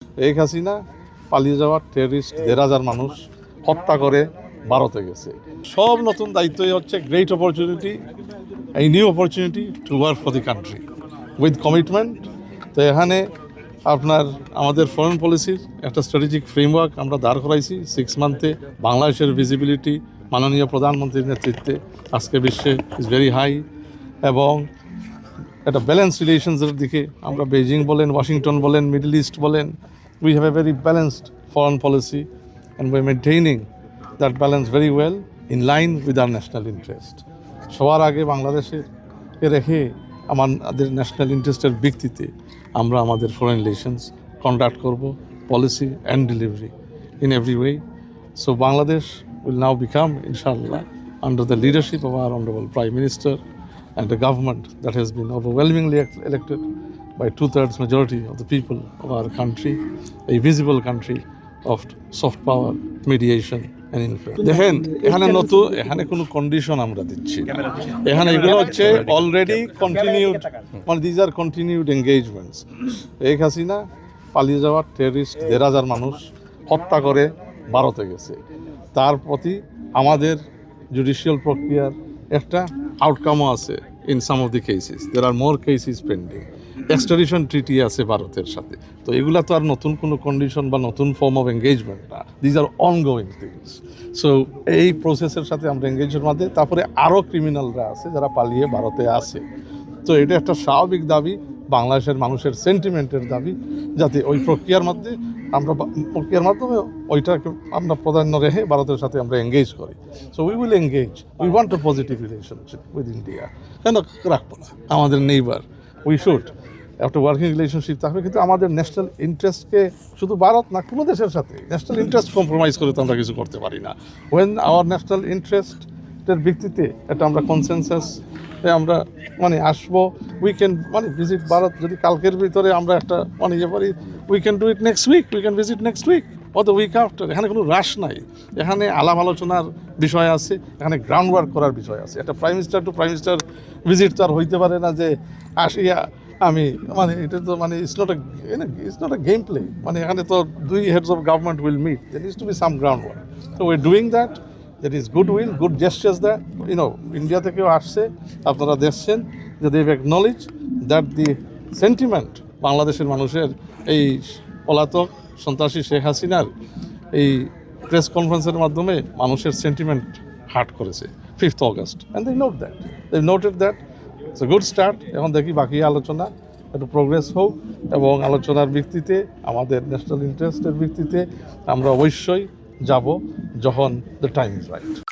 শেখ হাসিনা পালিয়ে যাওয়া টেররিস্ট ১,৫০০ মানুষ হত্যা করে ভারতে গেছে। সব নতুন দায়িত্বই হচ্ছে গ্রেট অপরচুনিটি, এই new opportunity to work for the country with commitment. তো এখানে আপনার আমাদের ফরেন পলিসির একটা স্ট্র্যাটেজিক ফ্রেমওয়ার্ক আমরা দাঁড় করাইছি 6 মান্থে। বাংলাদেশের ভিজিবিলিটি মাননীয় প্রধানমন্ত্রীর নেতৃত্বে আজকে বিশ্বে ইজ ভেরি হাই, এবং একটা ব্যালেন্স রিলেশনসের দিকে আমরা বেজিং বলেন, ওয়াশিংটন বলেন, মিডল ইস্ট বলেন, we have a very balanced foreign policy and we're maintaining that balance very well in line with our national interest. সবার আগে বাংলাদেশকে রেখে আমাদের ন্যাশনাল ইন্টারেস্টের ভিত্তিতে আমরা আমাদের ফরেন রিলেশনস কন্ডাক্ট করব, policy and delivery in every way. So Bangladesh will now become, inshallah, under the leadership of our Honorable Prime Minister and the government that has been overwhelmingly elected by 2/3 majority of the people of our country, a visible country of soft power, mediation and influence. দেখেন এখানে কোনো condition আমরা দিচ্ছি না, এখানে এগুলো হচ্ছে already continued, মানে these are continued engagements. Sheikh Hasina পালিয়ে যাওয়া টেররিস্ট ১,৫০০ মানুষ হত্যা করে ভারতে গেছে, তার প্রতি আমাদের জুডিশিয়াল প্রক্রিয়ার একটা আউটকামও আছে। In some of the cases there are more cases pending, extradition treaty আছে ভারতের সাথে। তো এগুলা তো আর নতুন কোনো কন্ডিশন বা নতুন ফর্ম অফ এঙ্গেজমেন্ট না, these are ongoing things. So এই প্রসেসের সাথে আমরা এঙ্গেজের মধ্যে, তারপরে আরও ক্রিমিনালরা আছে যারা পালিয়ে ভারতে আছে। তো এটা একটা স্বাভাবিক দাবি, বাংলাদেশের মানুষের সেন্টিমেন্টের দাবি, যাতে ওই প্রক্রিয়ার মাধ্যমে ওইটাকে আমরা প্রাধান্য রেখে ভারতের সাথে আমরা এঙ্গেজ করি। So we will engage, we want a positive relationship with India. কেন রাখবো না? আমাদের নেইবার, উই শুড একটা ওয়ার্কিং রিলেশনশিপ থাকবে, কিন্তু আমাদের ন্যাশনাল ইন্টারেস্টকে শুধু ভারত না, কোনো দেশের সাথে ন্যাশনাল ইন্টারেস্ট কম্প্রোমাইজ করে তো আমরা কিছু করতে পারি না। ওয়েন আওয়ার ন্যাশনাল ইন্টারেস্টের ভিত্তিতে এটা আমরা কনসেনসাস আমরা আসবো, উই ক্যান ভিজিট ভারত। যদি কালকের ভিতরে আমরা একটা পারি, we can do it next week, we can visit next week or the week after. এখানে কোনো রাশ নাই, এখানে আলাপ আলোচনার বিষয় আছে, এখানে গ্রাউন্ড ওয়ার্ক করার বিষয় আছে। একটা prime minister two prime minister visit তো আর হইতে পারে না যে আসিয়া আমি এটা তো it's not a game play. এখানে তো 2 heads of government will meet, there needs to be some groundwork. So we're doing that. That is goodwill, good gestures that, India থেকেও আসছে, আপনারা দেখছেন যে they have acknowledged that the sentiment বাংলাদেশের মানুষের এই পলাতক সন্ত্রাসী শেখ হাসিনার এই প্রেস কনফারেন্সের মাধ্যমে মানুষের সেন্টিমেন্ট হার্ট করেছে 5th August, and they noted that. It's a good start. এখন দেখি বাকি আলোচনা একটু প্রোগ্রেস হোক, এবং আলোচনার ভিত্তিতে আমাদের ন্যাশনাল ইন্টারেস্টের ভিত্তিতে আমরা অবশ্যই যাব যখন দ্য টাইম ইজ রাইট।